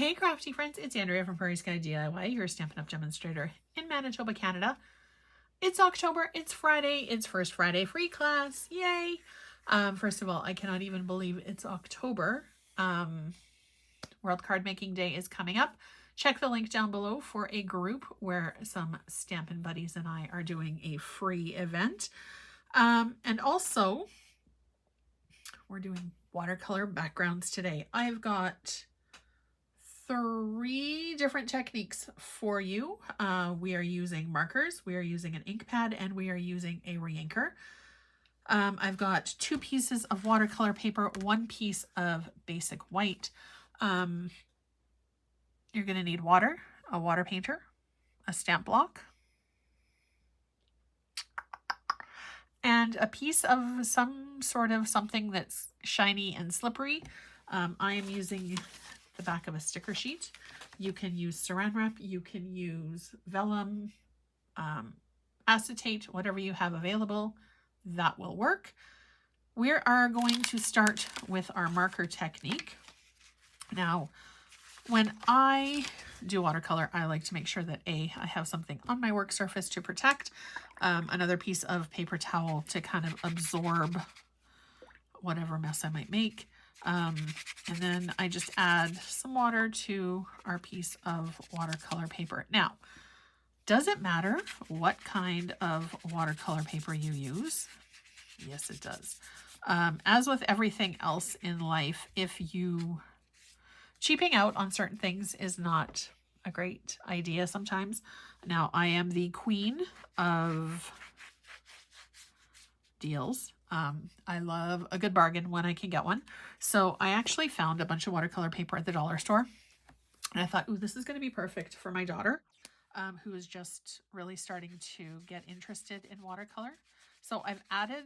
Hey crafty friends, it's Andrea from Prairie Sky DIY, your Stampin' Up! Demonstrator in Manitoba, Canada. It's October, it's Friday, it's first Friday free class, yay! First of all, I cannot even believe it's October. World Card Making Day is coming up. Check the link down below for a group where some Stampin' Buddies and I are doing a free event. And also, we're doing watercolor backgrounds today. I've got 3 different techniques for you. We are using markers, we are using an ink pad, and we are using a reinker. I've got 2 pieces of watercolor paper, 1 piece of basic white. You're going to need water, a water painter, a stamp block, and a piece of some sort of something that's shiny and slippery. I am using the back of a sticker sheet. You can use saran wrap, you can use vellum, acetate, whatever you have available, that will work. We are going to start with our marker technique. Now, when I do watercolor, I like to make sure that I have something on my work surface to protect, another piece of paper towel to kind of absorb whatever mess I might make. And then I just add some water to our piece of watercolor paper. Now, does it matter what kind of watercolor paper you use? Yes, it does. As with everything else in life, cheaping out on certain things is not a great idea sometimes. Now, I am the queen of deals. I love a good bargain when I can get one. So I actually found a bunch of watercolor paper at the dollar store. And I thought, ooh, this is going to be perfect for my daughter, who is just really starting to get interested in watercolor. So I've added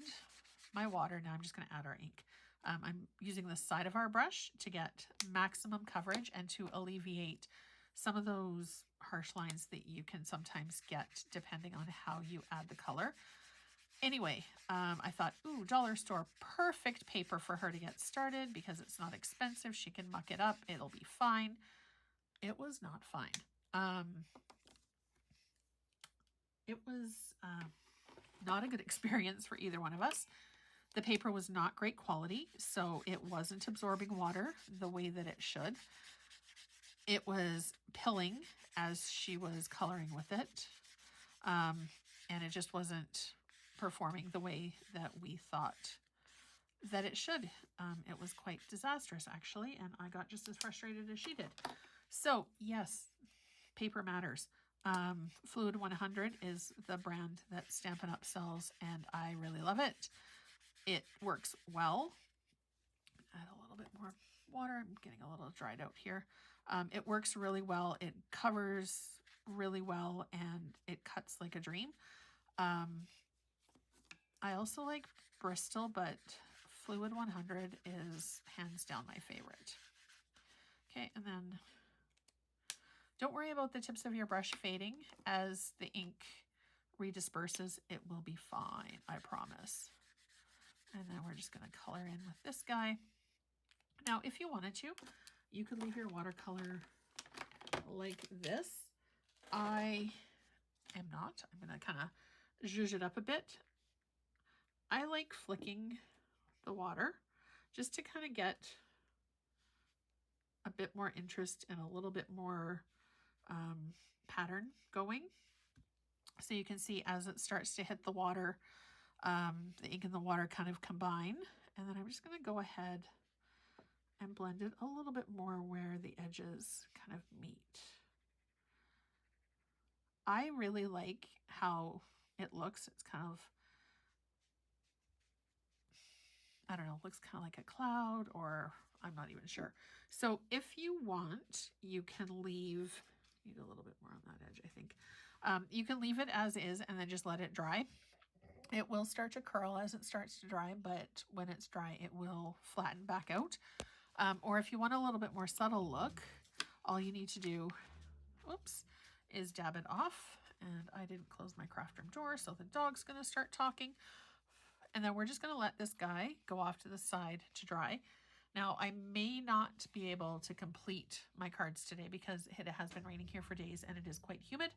my water. Now I'm just going to add our ink. I'm using the side of our brush to get maximum coverage and to alleviate some of those harsh lines that you can sometimes get depending on how you add the color. Anyway, I thought, ooh, dollar store, perfect paper for her to get started because it's not expensive. She can muck it up. It'll be fine. It was not fine. It was not a good experience for either one of us. The paper was not great quality, so it wasn't absorbing water the way that it should. It was pilling as she was coloring with it, and it just wasn't performing the way that we thought that it should. It was quite disastrous, actually, and I got just as frustrated as she did. So, yes, paper matters. Fluid 100 is the brand that Stampin' Up! Sells, and I really love it. It works well. Add a little bit more water. I'm getting a little dried out here. It works really well. It covers really well, and it cuts like a dream. I also like Bristol, but Fluid 100 is hands down my favorite. Okay, and then don't worry about the tips of your brush fading. As the ink redisperses, it will be fine, I promise. And then we're just going to color in with this guy. Now, if you wanted to, you could leave your watercolor like this. I am not. I'm going to kind of zhuzh it up a bit. I like flicking the water just to kind of get a bit more interest and a little bit more pattern going. So you can see as it starts to hit the water, the ink and the water kind of combine. And then I'm just going to go ahead and blend it a little bit more where the edges kind of meet. I really like how it looks. It's kind of, I don't know, looks kind of like a cloud, or I'm not even sure. So if you want, you can leave, need a little bit more on that edge, I think. You can leave it as is and then just let it dry. It will start to curl as it starts to dry, but when it's dry, it will flatten back out. Or if you want a little bit more subtle look, all you need to do, whoops, is dab it off. And I didn't close my craft room door, so the dog's going to start talking. And then we're just going to let this guy go off to the side to dry. Now, I may not be able to complete my cards today because it has been raining here for days and it is quite humid,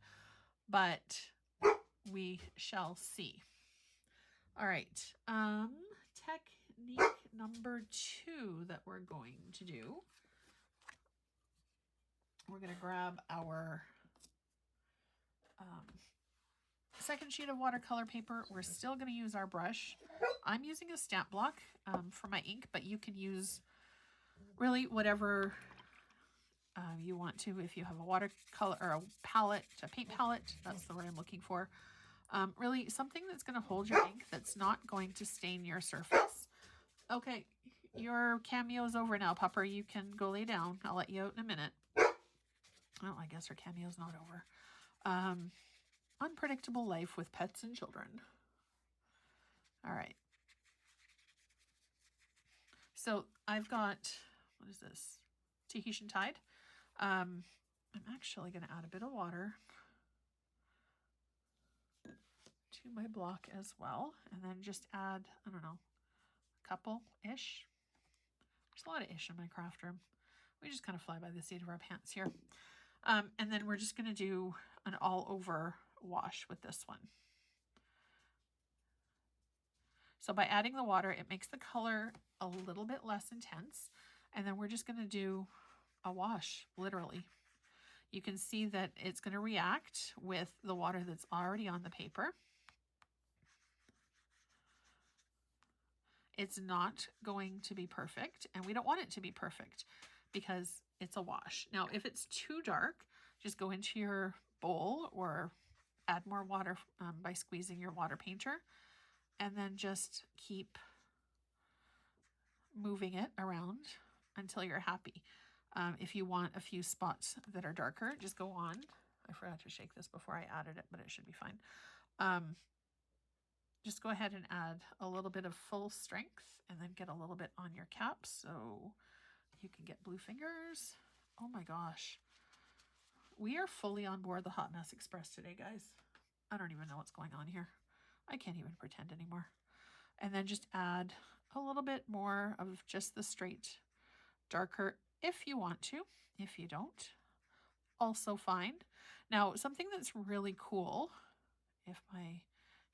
but we shall see. All right, technique number 2 that we're going to do. We're going to grab our second sheet of watercolor paper. We're still going to use our brush. I'm using a stamp block for my ink, but you can use really whatever you want to. If you have a watercolor or a palette, a paint palette, that's the word I'm looking for. Really something that's going to hold your ink, that's not going to stain your surface. Okay, your cameo's over now, Pupper. You can go lay down. I'll let you out in a minute. Oh, I guess her cameo's not over. Unpredictable life with pets and children. All right. So I've got, what is this? Tahitian Tide. I'm actually going to add a bit of water to my block as well. And then just add, I don't know, a couple-ish. There's a lot of ish in my craft room. We just kind of fly by the seat of our pants here. And then we're just going to do an all-over wash with this one. So by adding the water, it makes the color a little bit less intense. And then we're just going to do a wash, literally. You can see that it's going to react with the water that's already on the paper. It's not going to be perfect, and we don't want it to be perfect because it's a wash. Now, if it's too dark, just go into your bowl or add more water by squeezing your water painter, and then just keep moving it around until you're happy. If you want a few spots that are darker, just go on. I forgot to shake this before I added it, but it should be fine. Just go ahead and add a little bit of full strength and then get a little bit on your cap so you can get blue fingers. Oh my gosh. We are fully on board the Hot Mess Express today, guys. I don't even know what's going on here. I can't even pretend anymore. And then just add a little bit more of just the straight darker if you want to. If you don't, also fine. Now, something that's really cool, if my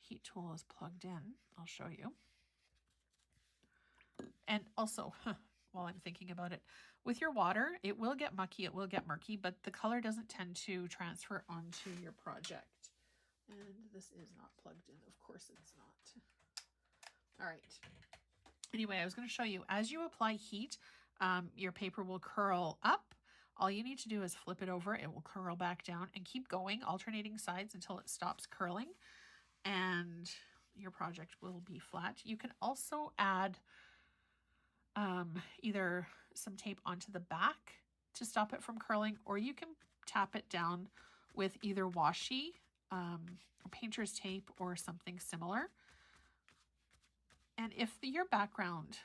heat tool is plugged in, I'll show you. And also, while I'm thinking about it, with your water, it will get mucky, it will get murky, but the color doesn't tend to transfer onto your project. And this is not plugged in. Of course it's not. All right. Anyway, I was going to show you, as you apply heat, your paper will curl up. All you need to do is flip it over. It will curl back down, and keep going, alternating sides until it stops curling, and your project will be flat. You can also add either some tape onto the back to stop it from curling, or you can tap it down with either washi, painter's tape, or something similar. And if your background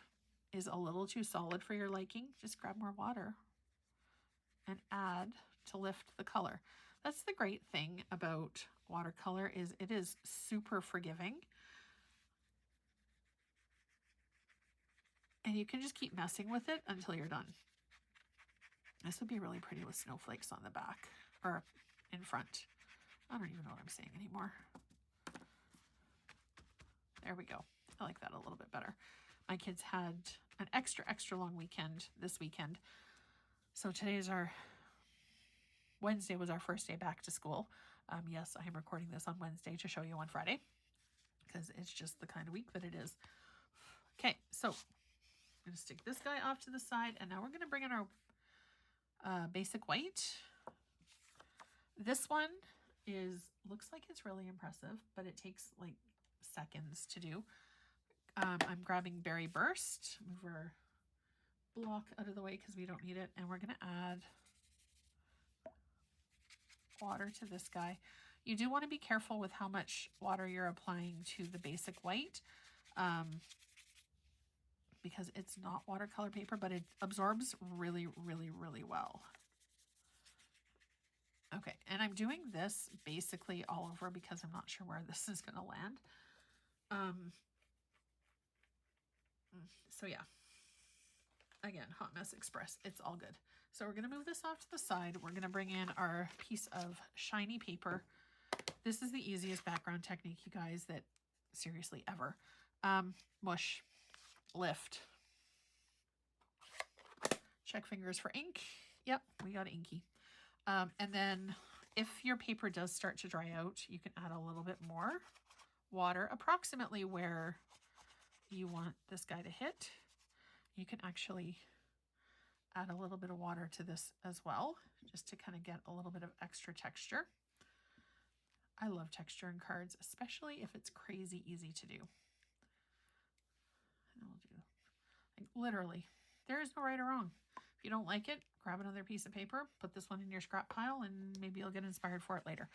is a little too solid for your liking, just grab more water and add to lift the color. That's the great thing about watercolor, is it is super forgiving. And you can just keep messing with it until you're done. This would be really pretty with snowflakes on the back or in front. I don't even know what I'm saying anymore. There we go. I like that a little bit better. My kids had an extra long weekend this weekend. So Wednesday was our first day back to school. Yes, I am recording this on Wednesday to show you on Friday because it's just the kind of week that it is. Okay, so I'm going to stick this guy off to the side, and now we're going to bring in our basic white. This one looks like it's really impressive, but it takes like seconds to do. I'm grabbing Berry Burst. Move our block out of the way because we don't need it, and we're going to add water to this guy. You do want to be careful with how much water you're applying to the basic white, because it's not watercolor paper, but it absorbs really well. Okay, and I'm doing this basically all over because I'm not sure where this is going to land. So yeah. Again, Hot Mess Express. It's all good. So we're going to move this off to the side. We're going to bring in our piece of shiny paper. This is the easiest background technique, you guys, that seriously ever. Mush, lift. Check fingers for ink. Yep, we got inky. And then if your paper does start to dry out, you can add a little bit more water, approximately where you want this guy to hit. You can actually add a little bit of water to this as well, just to kind of get a little bit of extra texture. I love texture in cards, especially if it's crazy easy to do. And we'll do, like, literally, there is no right or wrong. If you don't like it, grab another piece of paper, put this one in your scrap pile, and maybe you'll get inspired for it later.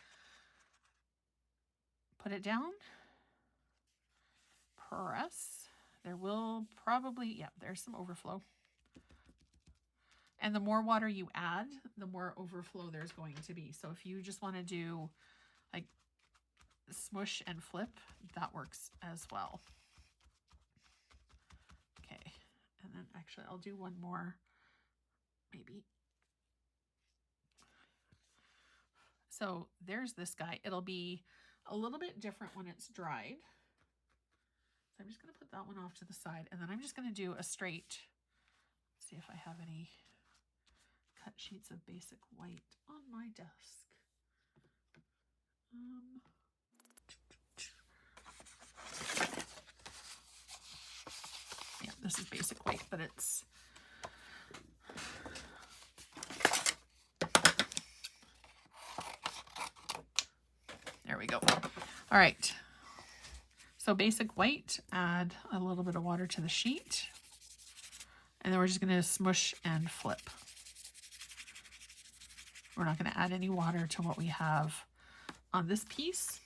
Put it down. Press. There will probably, yeah, there's some overflow. And the more water you add, the more overflow there's going to be. So if you just want to do like smush and flip, that works as well. Okay, and then actually I'll do one more, maybe. So there's this guy. It'll be a little bit different when it's dried. So I'm just going to put that one off to the side, and then I'm just going to do a straight, see if I have any cut sheets of basic white on my desk. Yeah, this is basic white, but it's there we go. All right. So basic white, add a little bit of water to the sheet, and then we're just going to smush and flip. We're not going to add any water to what we have on this piece.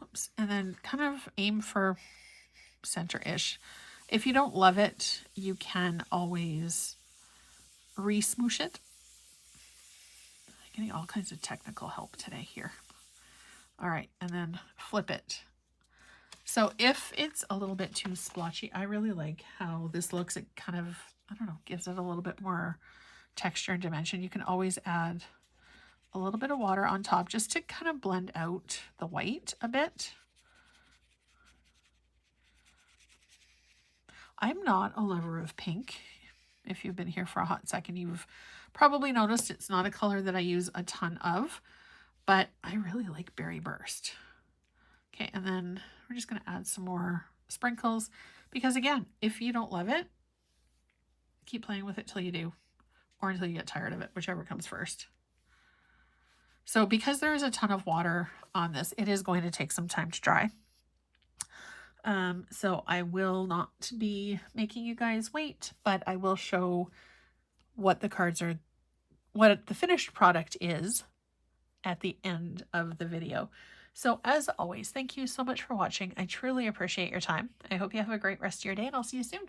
Oops. And then kind of aim for center-ish. If you don't love it, you can always re-smoosh it. I'm getting all kinds of technical help today here. All right, and then flip it. So if it's a little bit too splotchy, I really like how this looks. It kind of, I don't know, gives it a little bit more texture and dimension. You can always add a little bit of water on top just to kind of blend out the white a bit. I'm not a lover of pink. If you've been here for a hot second, you've probably noticed it's not a color that I use a ton of, but I really like Berry Burst. Okay, and then we're just going to add some more sprinkles because, again, if you don't love it, keep playing with it till you do, or until you get tired of it, whichever comes first. So because there is a ton of water on this, it is going to take some time to dry. So I will not be making you guys wait, but I will show what the cards are, what the finished product is at the end of the video. So as always, thank you so much for watching. I truly appreciate your time. I hope you have a great rest of your day, and I'll see you soon.